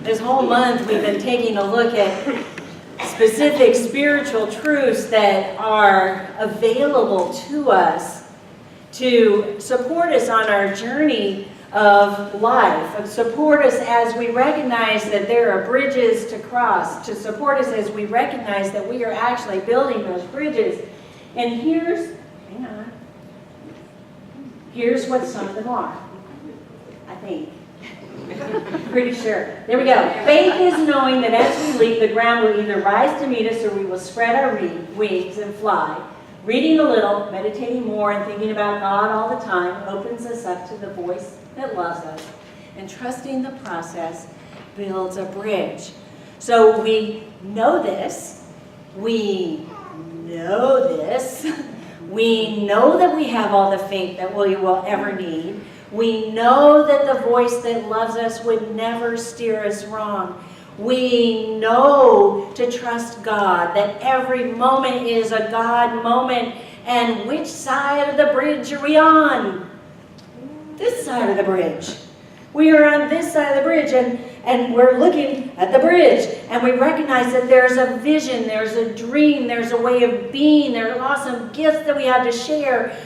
This whole month we've been taking a look at specific spiritual truths that are available to us to support us on our journey of life, support us as we recognize that there are bridges to cross, to support us as we recognize that we are actually building those bridges. And here's what some of them are, I think. Pretty sure. There we go. Faith is knowing that as we leap, the ground will either rise to meet us or we will spread our wings and fly. Reading a little, meditating more, and thinking about God all the time opens us up to the voice that loves us. And trusting the process builds a bridge. So we know this. We know this. We know that we have all the faith that we will ever need. We know that the voice that loves us would never steer us wrong. We know to trust God, that every moment is a God moment. And which side of the bridge are we on? This side of the bridge. We are on this side of the bridge, and we're looking at the bridge, and we recognize that there's a vision, there's a dream, there's a way of being, there are awesome gifts that we have to share,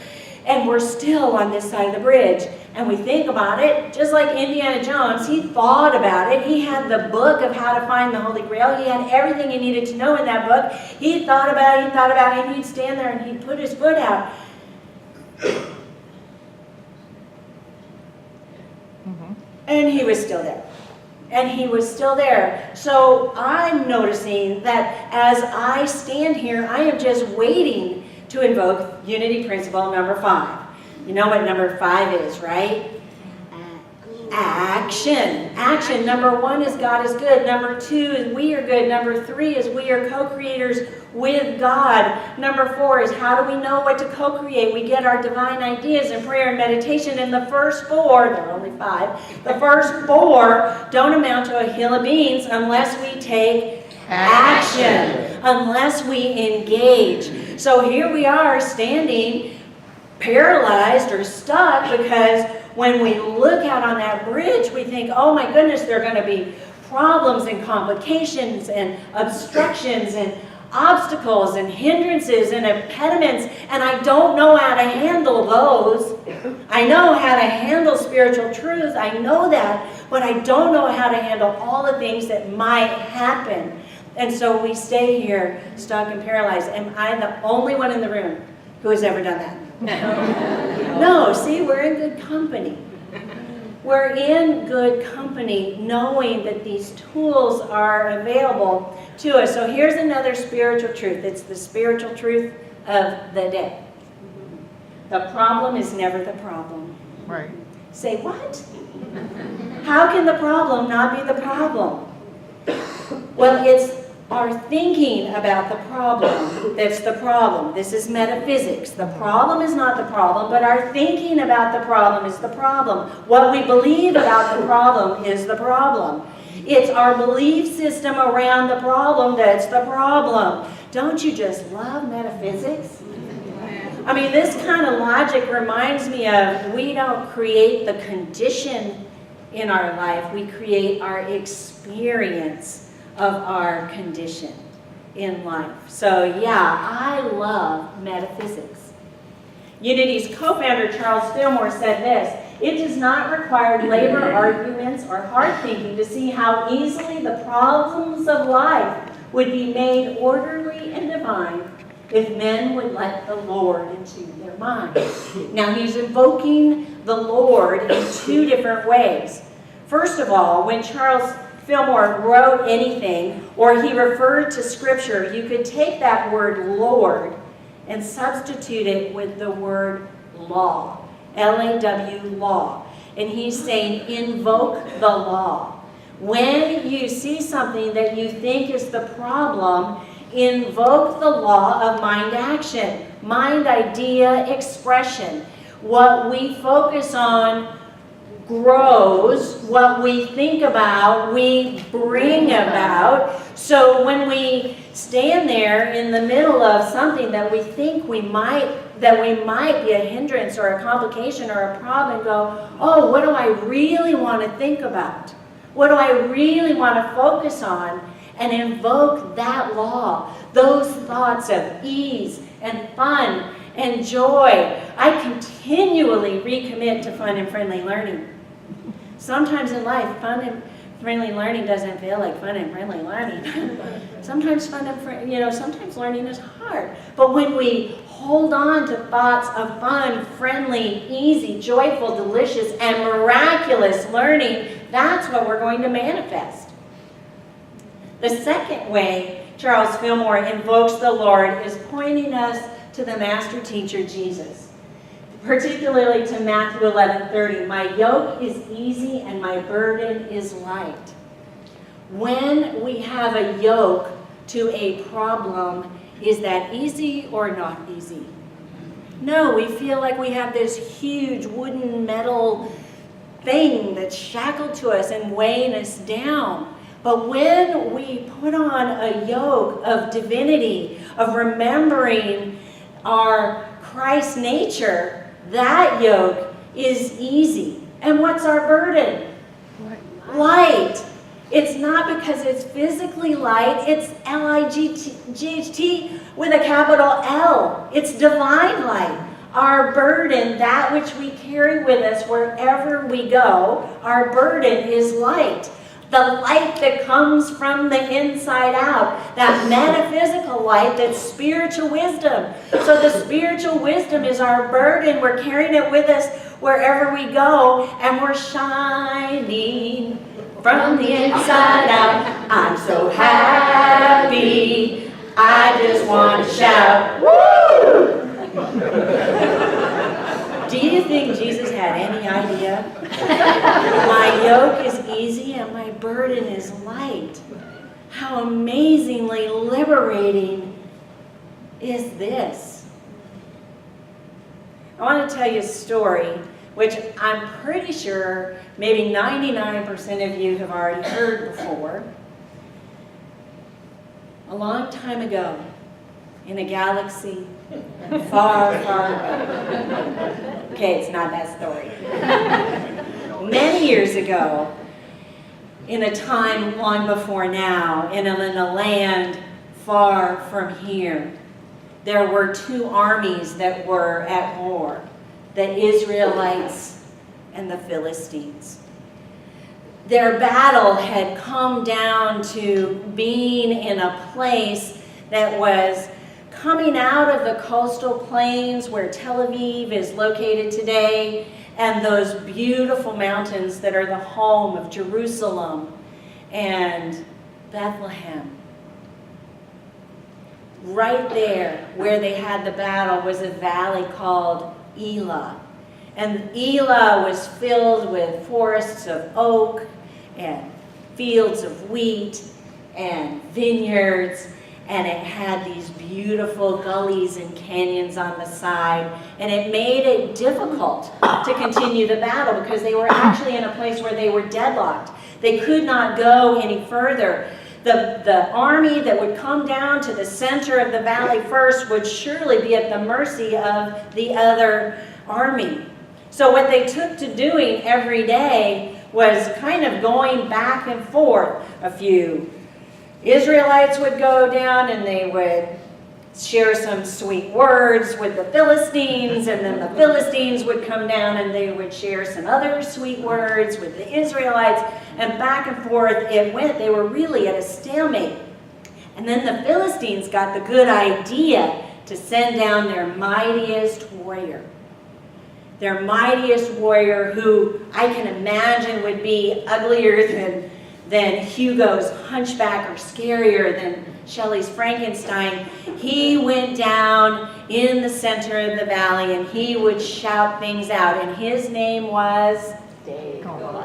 and we're still on this side of the bridge. And we think about it, just like Indiana Jones, he thought about it. He had the book of how to find the Holy Grail. He had everything he needed to know in that book. He thought about it, and he'd stand there and he'd put his foot out. And he was still there. And he was still there. So I'm noticing that as I stand here, I am just waiting to invoke Unity Principle number 5. You know what number 5 is, right? Action. Action. Number 1 is God is good. Number 2 is we are good. Number 3 is we are co-creators with God. Number 4 is how do we know what to co-create? We get our divine ideas in prayer and meditation. And the first 4, there are only 5, the first 4 don't amount to a hill of beans unless we take action, unless we engage. So here we are standing paralyzed or stuck because when we look out on that bridge, we think, oh my goodness, there are going to be problems and complications and obstructions and obstacles and hindrances and impediments, and I don't know how to handle those. I know how to handle spiritual truths, I know that, but I don't know how to handle all the things that might happen. And so we stay here stuck and paralyzed. Am I the only one in the room who has ever done that? No, see, we're in good company. We're in good company knowing that these tools are available to us. So here's another spiritual truth. It's the spiritual truth of the day. The problem is never the problem. Right. Say, what? How can the problem not be the problem? Well, it's our thinking about the problem that's the problem. This is metaphysics. The problem is not the problem, but our thinking about the problem is the problem. What we believe about the problem is the problem. It's our belief system around the problem that's the problem. Don't you just love metaphysics? I mean, this kind of logic reminds me of we don't create the condition in our life. We create our experience of our condition in life. So yeah, I love metaphysics. Unity's co-founder Charles Fillmore said this: it does not require labor, arguments, or hard thinking to see how easily the problems of life would be made orderly and divine if men would let the Lord into their minds. Now he's invoking the Lord in 2 different ways. First of all, when Charles Fillmore wrote anything, or he referred to Scripture, you could take that word Lord and substitute it with the word law, L-A-W, law. And he's saying, invoke the law. When you see something that you think is the problem, invoke the law of mind action, mind, idea, expression. What we focus on grows, what we think about, we bring about. So when we stand there in the middle of something that we think we might be a hindrance or a complication or a problem, and go, oh, what do I really want to think about? What do I really want to focus on? And invoke that law, those thoughts of ease and fun and joy. I continually recommit to fun and friendly learning. Sometimes in life, fun and friendly learning doesn't feel like fun and friendly learning. Sometimes sometimes learning is hard. But when we hold on to thoughts of fun, friendly, easy, joyful, delicious, and miraculous learning, that's what we're going to manifest. The second way Charles Fillmore invokes the Lord is pointing us to the master teacher, Jesus. Particularly to Matthew 11:30, my yoke is easy and my burden is light. When we have a yoke to a problem, is that easy or not easy? No, we feel like we have this huge wooden metal thing that's shackled to us and weighing us down. But when we put on a yoke of divinity, of remembering our Christ nature, that yoke is easy. And what's our burden? Light. It's not because it's physically light, it's L-I-G-H-T with a capital L. It's divine light. Our burden, that which we carry with us wherever we go, our burden is light. The light that comes from the inside out, that metaphysical light, that's spiritual wisdom. So the spiritual wisdom is our burden. We're carrying it with us wherever we go, and we're shining from the inside out. I'm so happy, I just want to shout, woo! Do you think Jesus had any idea? My yoke is easy and my burden is light. How amazingly liberating is this? I want to tell you a story, which I'm pretty sure maybe 99% of you have already heard before. A long time ago, in a galaxy far, far away. Okay, it's not that story. Many years ago, in a time long before now, in a land far from here, there were two armies that were at war, the Israelites and the Philistines. Their battle had come down to being in a place that was coming out of the coastal plains where Tel Aviv is located today, and those beautiful mountains that are the home of Jerusalem and Bethlehem. Right there where they had the battle was a valley called Elah. And Elah was filled with forests of oak and fields of wheat and vineyards, and it had these beautiful gullies and canyons on the side, and it made it difficult to continue the battle because they were actually in a place where they were deadlocked. They could not go any further. The army that would come down to the center of the valley first would surely be at the mercy of the other army. So what they took to doing every day was kind of going back and forth. A few Israelites would go down and they would share some sweet words with the Philistines, and then the Philistines would come down and they would share some other sweet words with the Israelites, and back and forth it went. They were really at a stalemate. And then the Philistines got the good idea to send down their mightiest warrior. Their mightiest warrior, who I can imagine would be uglier than Hugo's Hunchback or scarier than Shelley's Frankenstein. He went down in the center of the valley and he would shout things out, and his name was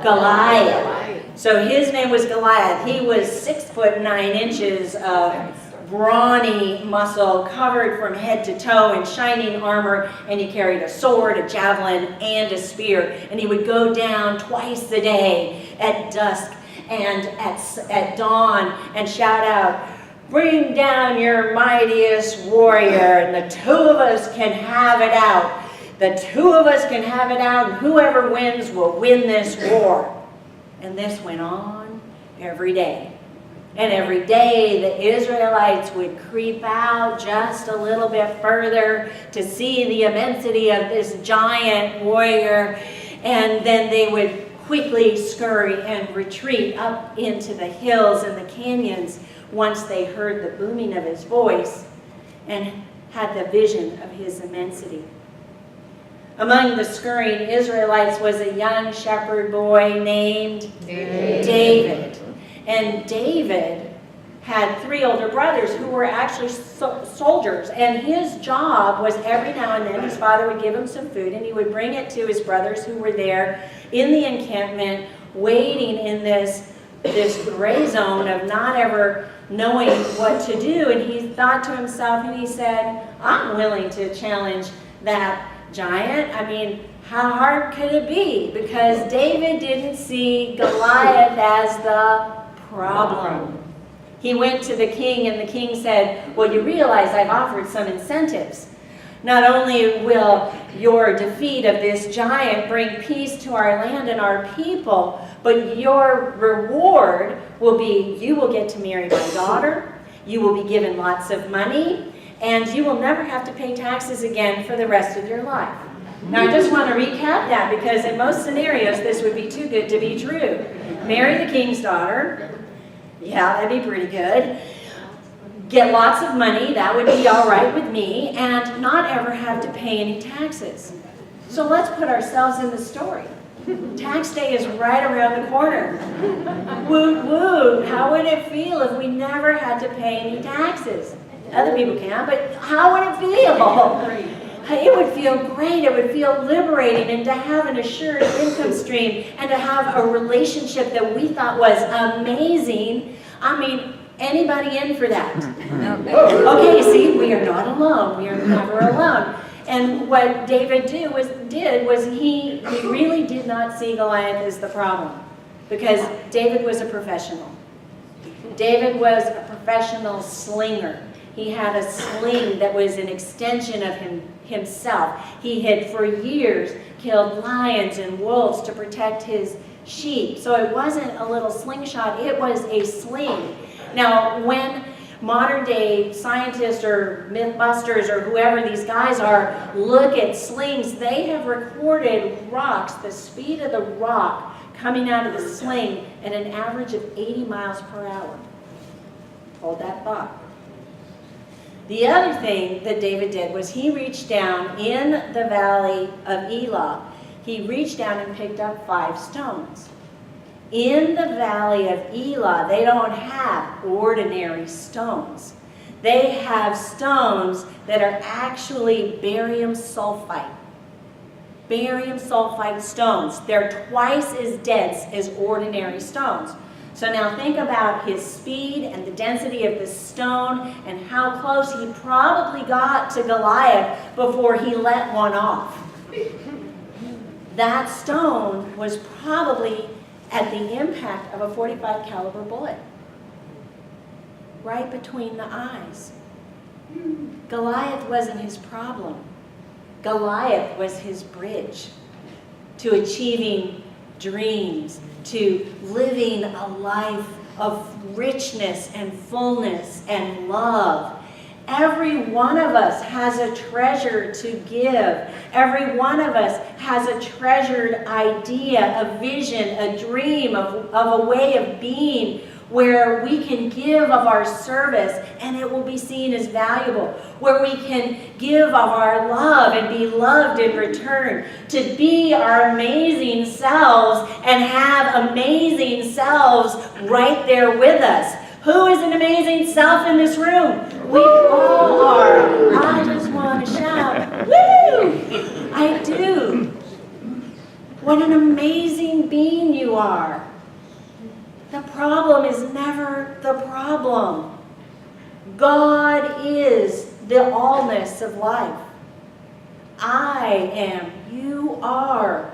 Goliath. So his name was Goliath. He was 6'9" of brawny muscle, covered from head to toe in shining armor, and he carried a sword, a javelin, and a spear. And he would go down twice a day at dusk and at dawn and shout out, "Bring down your mightiest warrior, and the two of us can have it out. The two of us can have it out, and whoever wins will win this war." And this went on every day. And every day the Israelites would creep out just a little bit further to see the immensity of this giant warrior. And then they would quickly scurry and retreat up into the hills and the canyons once they heard the booming of his voice and had the vision of his immensity. Among the scurrying Israelites was a young shepherd boy named David. And David had 3 older brothers who were actually soldiers. And his job was every now and then his father would give him some food and he would bring it to his brothers who were there in the encampment waiting in this gray zone of not ever knowing what to do. And he thought to himself and he said, I'm willing to challenge that giant. I mean, how hard could it be? Because David didn't see Goliath as the problem. He went to the king and the king said, well, you realize I've offered some incentives. Not only will your defeat of this giant bring peace to our land and our people, but your reward will be you will get to marry my daughter, you will be given lots of money, and you will never have to pay taxes again for the rest of your life. Now, I just want to recap that because in most scenarios, this would be too good to be true. Marry the king's daughter. Yeah, that'd be pretty good. Get lots of money. That would be all right with me. And not ever have to pay any taxes. So let's put ourselves in the story. Tax day is right around the corner. Woot woot. How would it feel if we never had to pay any taxes? Other people can, but how would it feel? It would feel great. It would feel liberating, and to have an assured income stream and to have a relationship that we thought was amazing. I mean, anybody in for that? Okay, see, we are not alone. We are never alone. And what David did was he really did not see Goliath as the problem, because David was a professional. David was a professional slinger. He had a sling that was an extension of himself. He had for years killed lions and wolves to protect his sheep. So it wasn't a little slingshot, it was a sling. Now, when modern day scientists or mythbusters or whoever these guys are look at slings, they have recorded rocks, the speed of the rock coming out of the sling at an average of 80 miles per hour. Hold that thought. The other thing that David did was he reached down in the valley of Elah. He reached down and picked up 5 stones. In the valley of Elah, they don't have ordinary stones. They have stones that are actually barium sulfite. Barium sulfite stones. They're twice as dense as ordinary stones. So now think about his speed and the density of the stone and how close he probably got to Goliath before he let one off. That stone was probably at the impact of a .45 caliber bullet. Right between the eyes. Goliath wasn't his problem. Goliath was his bridge to achieving dreams, to living a life of richness and fullness and love. Every one of us has a treasure to give. Every one of us has a treasured idea, a vision, a dream of a way of being where we can give of our service and it will be seen as valuable, where we can give of our love and be loved in return, to be our amazing selves and have amazing selves right there with us. Who is an amazing self in this room? We all are. I just want to shout, woo! I do. What an amazing being you are. The problem is never the problem. God is the allness of life. I am, you are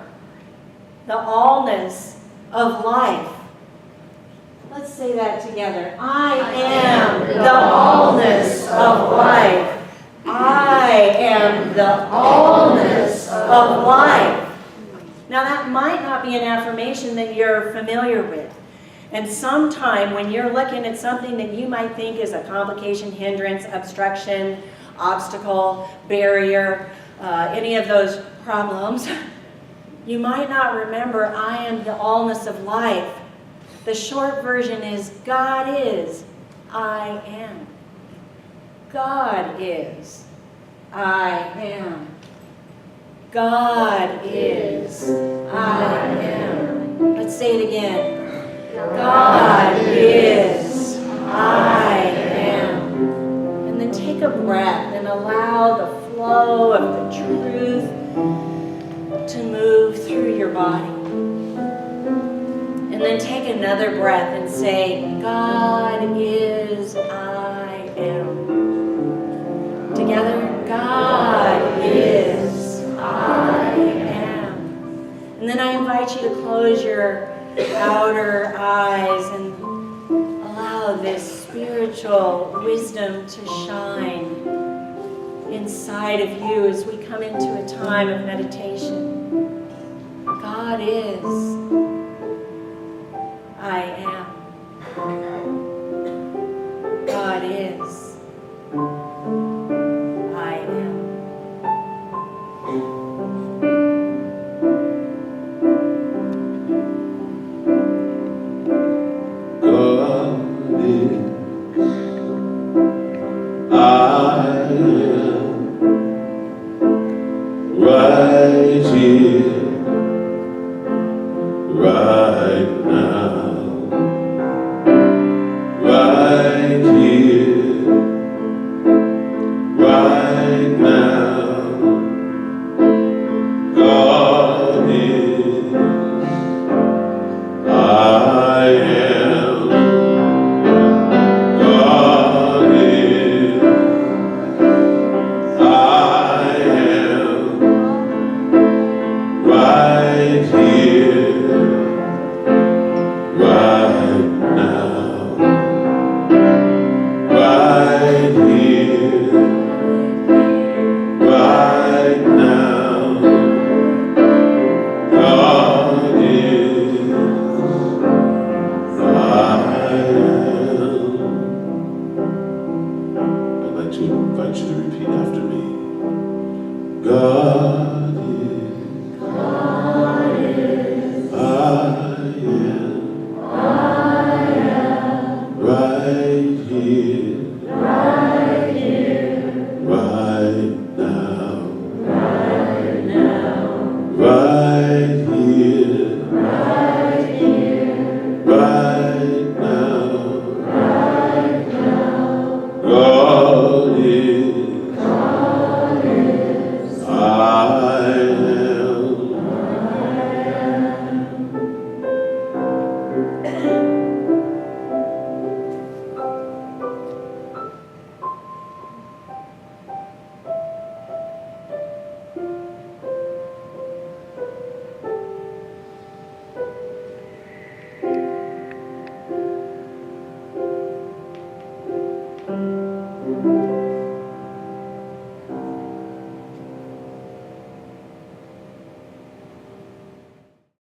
the allness of life. Let's say that together. I am the allness of life. I am the allness of life. Now that might not be an affirmation that you're familiar with. And sometime when you're looking at something that you might think is a complication, hindrance, obstruction, obstacle, barrier, any of those problems, you might not remember, I am the allness of life. The short version is, God is, I am. God is, I am. God is, I am. Let's say it again. God is, I am. And then take a breath and allow the flow of the truth to move through your body. And then take another breath and say, God is, I am. Together, God is, I am. And then I invite you to close your outer eyes and allow this spiritual wisdom to shine inside of you as we come into a time of meditation. God is, I am. God is, I am. God is, I am, right here, right now, right here, right now. God is, I am. God is, I am, right here,